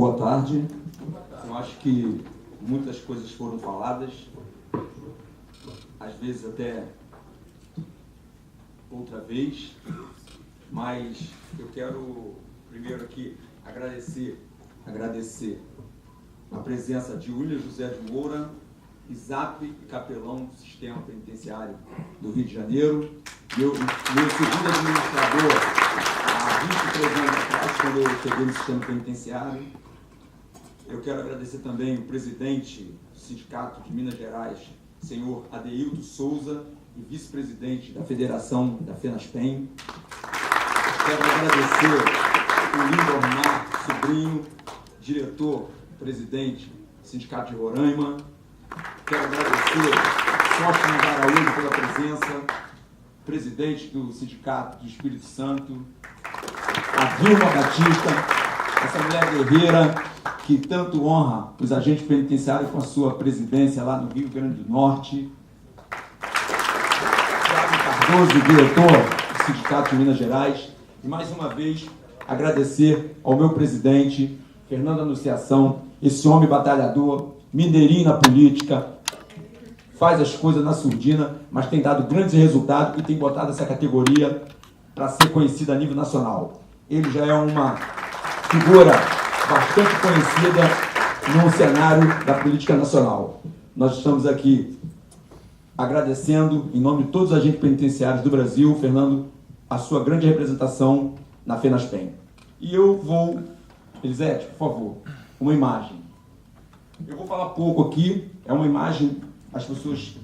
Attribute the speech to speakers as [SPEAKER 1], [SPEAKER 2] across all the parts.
[SPEAKER 1] Boa tarde. Eu acho que muitas coisas foram faladas, às vezes até outra vez, mas eu quero primeiro aqui agradecer a presença de William José de Moura, ISAP e capelão do Sistema Penitenciário do Rio de Janeiro, meu segundo administrador há 23 anos atrás, quando eu cheguei no Sistema Penitenciário. Eu quero agradecer também o presidente do Sindicato de Minas Gerais, senhor Adeildo Souza, e vice-presidente da Federação da FENASPEN. Quero agradecer o Lindor Mar Sobrinho, diretor-presidente do Sindicato de Roraima. Quero agradecer Sócio Araújo pela presença, presidente do Sindicato do Espírito Santo, a Vilma Batista, essa mulher guerreira que tanto honra os agentes penitenciários com a sua presidência lá no Rio Grande do Norte. Thiago Cardoso, diretor do Sindicato de Minas Gerais. E mais uma vez agradecer ao meu presidente, Fernando Anunciação, esse homem batalhador, mineirinho na política, faz as coisas na surdina, mas tem dado grandes resultados e tem botado essa categoria para ser conhecida a nível nacional. Ele já é uma figura bastante conhecida no cenário da política nacional. Nós estamos aqui agradecendo, em nome de todos os agentes penitenciários do Brasil, Fernando, a sua grande representação na FENASPEN. E eu vou, Elisete, por favor, uma imagem. Eu vou falar pouco aqui, é uma imagem, as pessoas,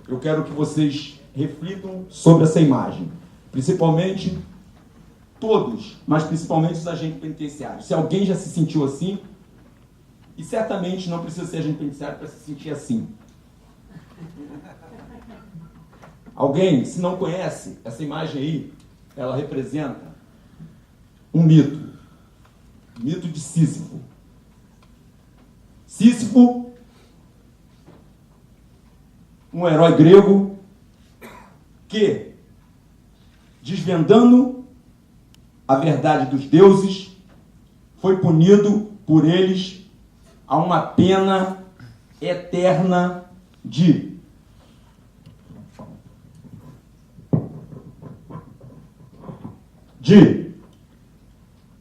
[SPEAKER 1] eu quero que vocês reflitam sobre essa imagem, principalmente todos, mas principalmente os agentes penitenciários. Se alguém já se sentiu assim, e certamente não precisa ser agente penitenciário para se sentir assim. Alguém, se não conhece, essa imagem aí, ela representa um mito. Mito de Sísifo. Sísifo, um herói grego que, desvendando a verdade dos deuses, foi punido por eles a uma pena eterna de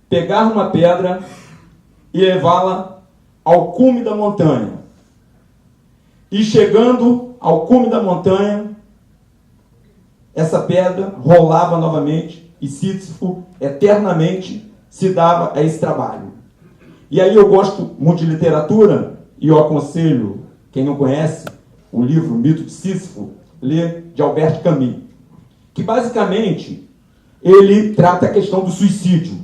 [SPEAKER 1] pegar uma pedra e levá-la ao cume da montanha. E chegando ao cume da montanha, essa pedra rolava novamente e Sísifo eternamente se dava a esse trabalho. E aí eu gosto muito de literatura e eu aconselho, quem não conhece, o livro Mito de Sísifo, ler de Albert Camus, que basicamente ele trata a questão do suicídio.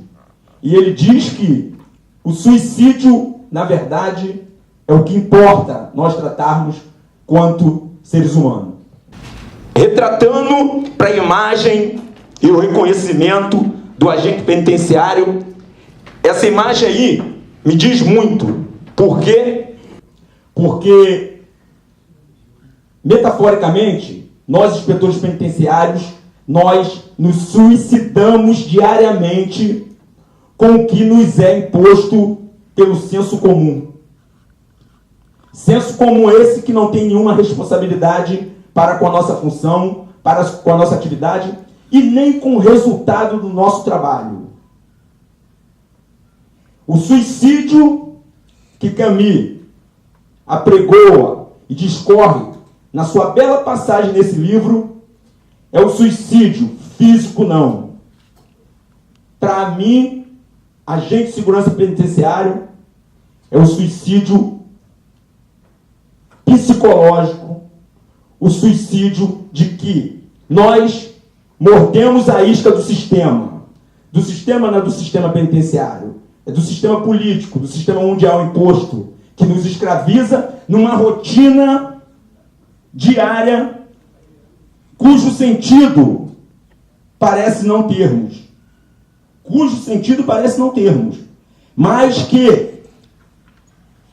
[SPEAKER 1] E ele diz que o suicídio, na verdade, é o que importa nós tratarmos quanto seres humanos. Retratando para a imagem e o reconhecimento do agente penitenciário, essa imagem aí me diz muito. Por quê? Porque, metaforicamente, nós, inspetores penitenciários, nós nos suicidamos diariamente com o que nos é imposto pelo senso comum. Senso comum esse que não tem nenhuma responsabilidade para com a nossa função, para com a nossa atividade e nem com o resultado do nosso trabalho. O suicídio que Camus apregoa e discorre na sua bela passagem nesse livro é o suicídio físico, não. Para mim, agente de segurança penitenciário é o suicídio psicológico, o suicídio de que nós mordemos a isca do sistema não é do sistema penitenciário, é do sistema político, do sistema mundial imposto, que nos escraviza numa rotina diária cujo sentido parece não termos. Mas que,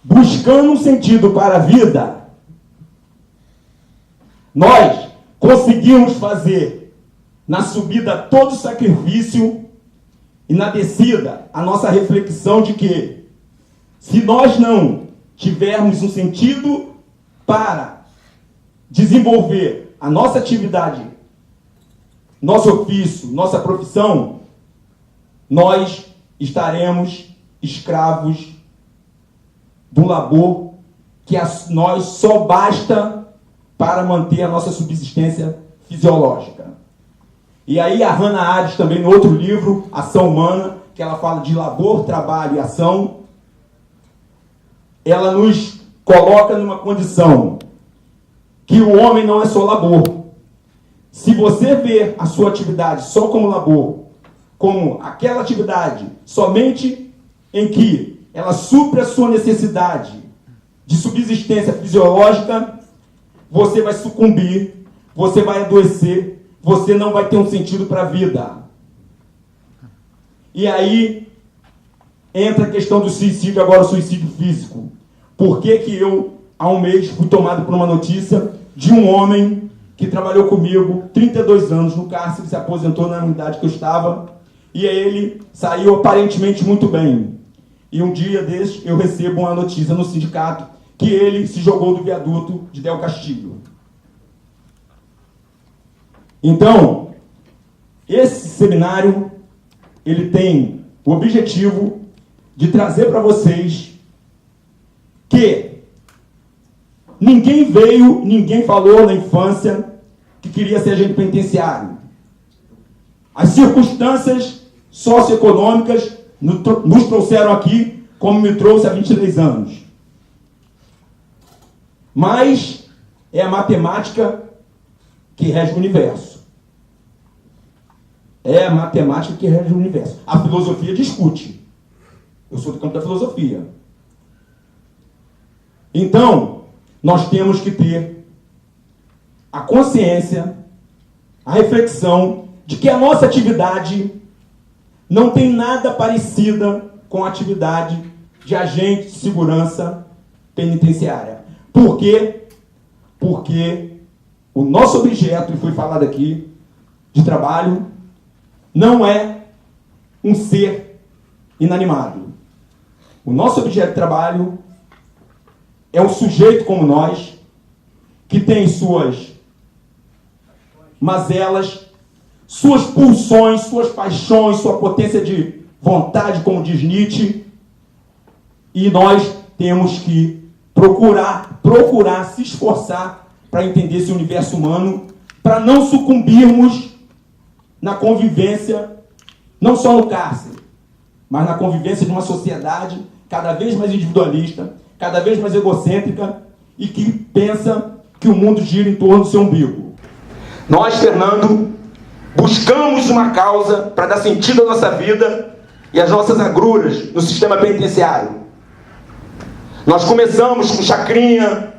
[SPEAKER 1] buscando um sentido para a vida, nós conseguimos fazer na subida todo o sacrifício e na descida a nossa reflexão de que Se nós não tivermos um sentido para desenvolver a nossa atividade, nosso ofício, nossa profissão, nós estaremos escravos do labor que a nós só basta para manter a nossa subsistência fisiológica. E aí a Hannah Arendt também no outro livro, Ação Humana, que ela fala de labor, trabalho e ação, ela nos coloca numa condição que o homem não é só labor. Se você vê a sua atividade só como labor, como aquela atividade somente em que ela supre a sua necessidade de subsistência fisiológica, você vai sucumbir, você vai adoecer, você não vai ter um sentido para a vida. E aí entra a questão do suicídio, agora o suicídio físico. Por que que eu, há um mês, fui tomado por uma notícia de um homem que trabalhou comigo 32 anos no cárcere, se aposentou na unidade que eu estava, e ele saiu aparentemente muito bem. E um dia desses eu recebo uma notícia no sindicato que ele se jogou do viaduto de Del Castillo. Então, esse seminário, ele tem o objetivo de trazer para vocês que ninguém falou na infância que queria ser agente penitenciário. As circunstâncias socioeconômicas nos trouxeram aqui, como me trouxe há 23 anos. Mas é a matemática que rege o universo. É a matemática que rege o universo. A filosofia discute. Eu sou do campo da filosofia. Então, nós temos que ter a consciência, a reflexão de que a nossa atividade não tem nada parecida com a atividade de agente de segurança penitenciária. Por quê? Porque o nosso objeto, e foi falado aqui, de trabalho, não é um ser inanimado. O nosso objeto de trabalho é um sujeito como nós, que tem suas mazelas, suas pulsões, suas paixões, sua potência de vontade, como diz Nietzsche, e nós temos que procurar se esforçar para entender esse universo humano, para não sucumbirmos na convivência, não só no cárcere, mas na convivência de uma sociedade cada vez mais individualista, cada vez mais egocêntrica e que pensa que o mundo gira em torno do seu umbigo. Nós, Fernando, buscamos uma causa para dar sentido à nossa vida e às nossas agruras no sistema penitenciário. Nós começamos com Chacrinha,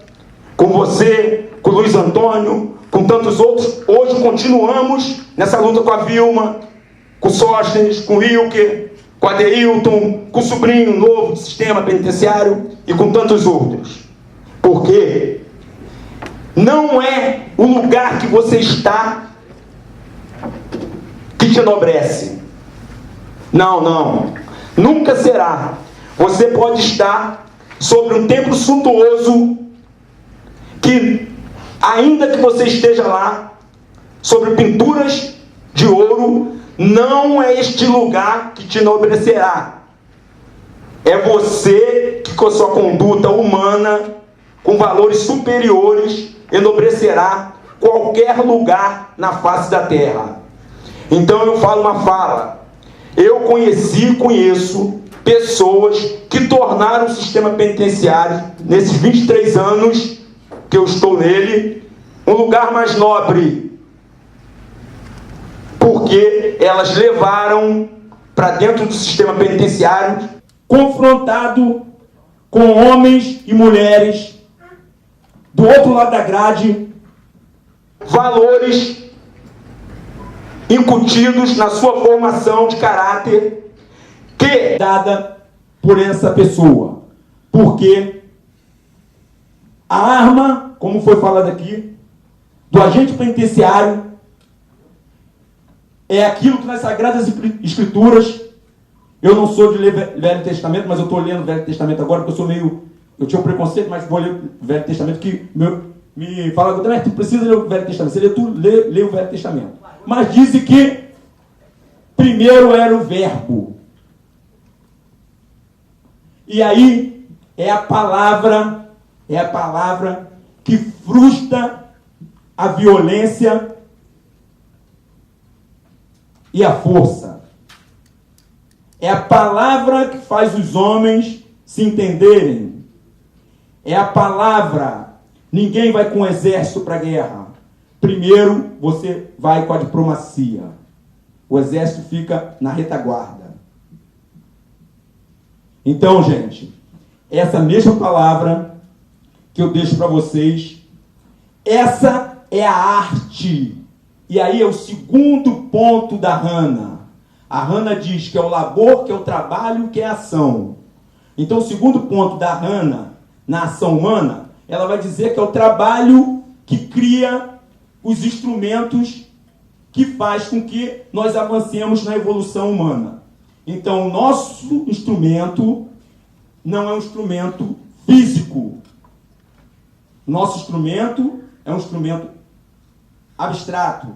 [SPEAKER 1] com você, com o Luiz Antônio, com tantos outros. Hoje continuamos nessa luta com a Vilma, com o Sóstenes, com o Hilker, com o Adeilton, com o sobrinho novo do sistema penitenciário e com tantos outros. Porque não é o lugar que você está que te enobrece. Não. Nunca será. Você pode estar sobre um templo suntuoso que, ainda que você esteja lá, sobre pinturas de ouro, não é este lugar que te enobrecerá. É você que, com a sua conduta humana, com valores superiores, enobrecerá qualquer lugar na face da terra. Então eu falo uma fala. Eu conheço pessoas que tornaram o sistema penitenciário, nesses 23 anos que eu estou nele, um lugar mais nobre. Porque elas levaram para dentro do sistema penitenciário, confrontado com homens e mulheres do outro lado da grade, valores incutidos na sua formação de caráter, que é dada por essa pessoa. Porque a arma, como foi falado aqui, do agente penitenciário é aquilo que nas Sagradas Escrituras Eu não sou de ler Velho Testamento, mas eu estou lendo Velho Testamento agora, porque eu tinha um preconceito, mas vou ler o Velho Testamento, que me fala, tu precisa ler o Velho Testamento. Você lê o Velho Testamento. Mas dizem que primeiro era o verbo. E aí é a palavra que frustra a violência e a força. É a palavra que faz os homens se entenderem. É a palavra. Ninguém vai com o exército para a guerra. Primeiro você vai com a diplomacia. O exército fica na retaguarda. Então, gente, essa mesma palavra que eu deixo para vocês, essa é a arte. E aí é o segundo ponto da Hannah. A Hannah diz que é o labor, que é o trabalho, que é a ação. Então, o segundo ponto da Hannah, na ação humana, ela vai dizer que é o trabalho que cria os instrumentos que faz com que nós avancemos na evolução humana. Então, o nosso instrumento não é um instrumento físico. Nosso instrumento é um instrumento abstrato.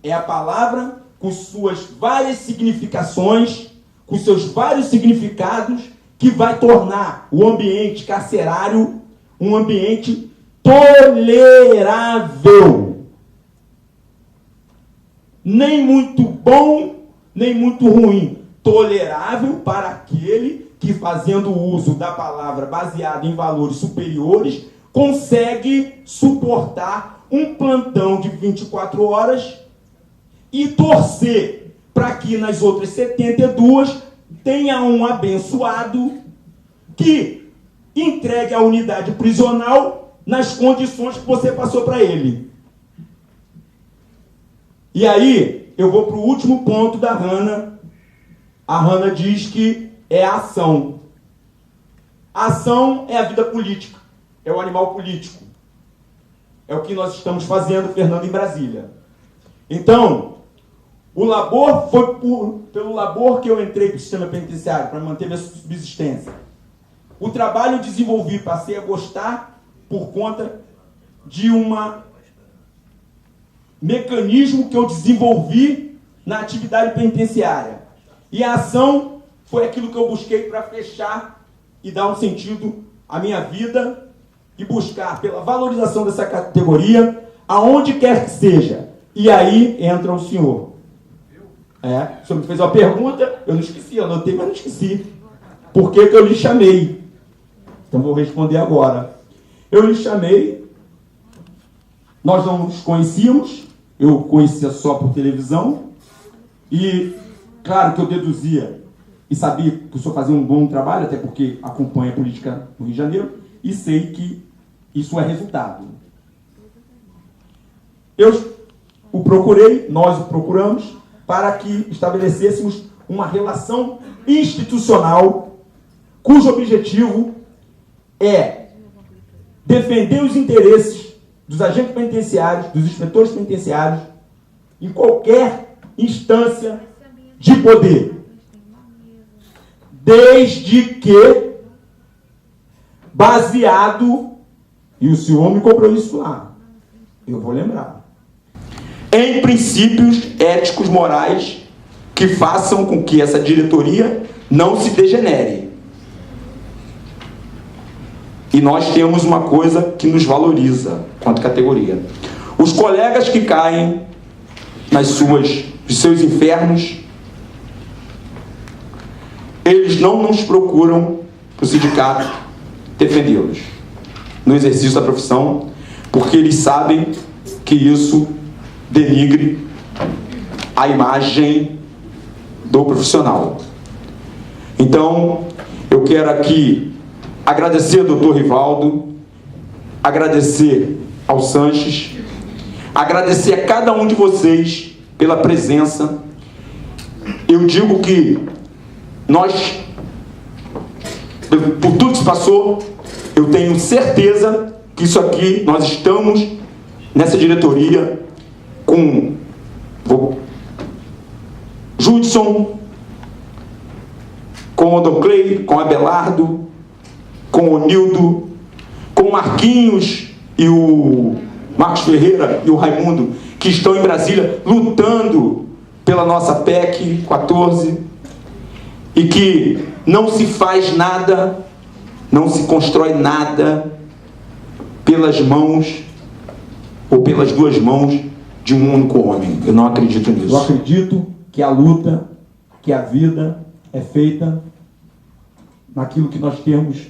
[SPEAKER 1] É a palavra com suas várias significações, com seus vários significados, que vai tornar o ambiente carcerário um ambiente tolerável. Nem muito bom, nem muito ruim. Tolerável para aquele que, fazendo uso da palavra baseado em valores superiores, consegue suportar um plantão de 24 horas e torcer para que nas outras 72 tenha um abençoado que entregue a unidade prisional nas condições que você passou para ele. E aí, eu vou para o último ponto da Hannah. A Hannah diz que é a ação. A ação é a vida política. É o animal político. É o que nós estamos fazendo, Fernando, em Brasília. Então, o labor foi pelo labor que eu entrei para o sistema penitenciário, para manter minha subsistência. O trabalho eu desenvolvi, passei a gostar por conta de um mecanismo que eu desenvolvi na atividade penitenciária. E a ação foi aquilo que eu busquei para fechar e dar um sentido à minha vida e buscar pela valorização dessa categoria, aonde quer que seja. E aí entra o senhor. O senhor me fez uma pergunta, eu não esqueci, eu anotei, mas não esqueci. Por que eu lhe chamei? Então vou responder agora. Eu lhe chamei, nós não nos conhecíamos, eu conhecia só por televisão, e claro que eu deduzia e sabia que o senhor fazia um bom trabalho, até porque acompanha a política no Rio de Janeiro, e sei que isso é resultado. Eu o procurei, nós o procuramos, para que estabelecêssemos uma relação institucional cujo objetivo é defender os interesses dos agentes penitenciários, dos inspetores penitenciários, em qualquer instância de poder. Desde que baseado, e o senhor me cobrou isso lá, eu vou lembrar, em princípios éticos morais que façam com que essa diretoria não se degenere. E nós temos uma coisa que nos valoriza quanto categoria. Os colegas que caem nos seus infernos, eles não nos procuram para o sindicato defendê-los no exercício da profissão, porque eles sabem que isso denigre a imagem do profissional. Então, eu quero aqui agradecer ao doutor Rivaldo, agradecer ao Sanches, agradecer a cada um de vocês pela presença. Eu digo que nós, por tudo que se passou, eu tenho certeza que isso aqui, nós estamos nessa diretoria com Judson, com o Doclei, com o Abelardo, com o Nildo, com o Marquinhos e o Marcos Ferreira e o Raimundo, que estão em Brasília lutando pela nossa PEC 14, e que não se faz nada, não se constrói nada pelas mãos ou pelas duas mãos de um único homem. Eu não acredito nisso. Eu acredito que a luta, que a vida é feita naquilo que nós temos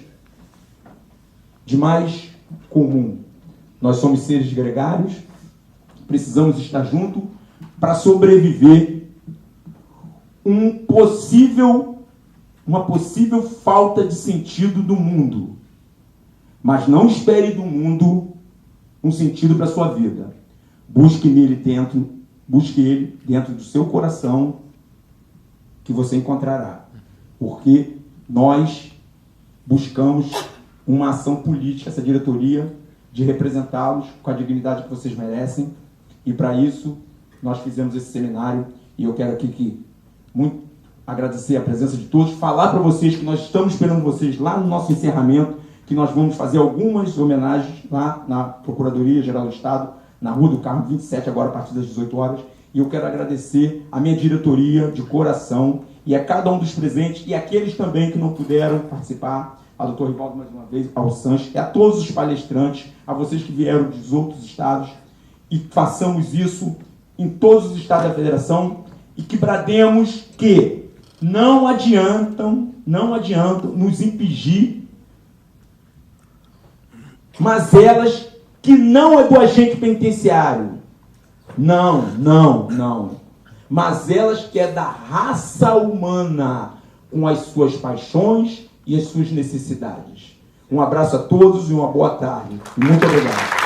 [SPEAKER 1] de mais comum. Nós somos seres gregários, precisamos estar juntos para sobreviver uma possível falta de sentido do mundo. Mas não espere do mundo um sentido para a sua vida. Busque ele dentro do seu coração, que você encontrará. Porque nós buscamos uma ação política, essa diretoria, de representá-los com a dignidade que vocês merecem. E para isso, nós fizemos esse seminário. E eu quero aqui muito agradecer a presença de todos, falar para vocês que nós estamos esperando vocês lá no nosso encerramento, que nós vamos fazer algumas homenagens lá na Procuradoria-Geral do Estado, na Rua do Carmo 27, agora a partir das 18 horas. E eu quero agradecer a minha diretoria de coração e a cada um dos presentes e aqueles também que não puderam participar, a doutor Rivaldo mais uma vez, ao Sanches, e a todos os palestrantes, a vocês que vieram dos outros estados, e façamos isso em todos os estados da federação e que brademos que não adiantam nos impedir mazelas que não é do agente penitenciário. Não. Mazelas que é da raça humana, com as suas paixões e as suas necessidades. Um abraço a todos e uma boa tarde. Muito obrigado.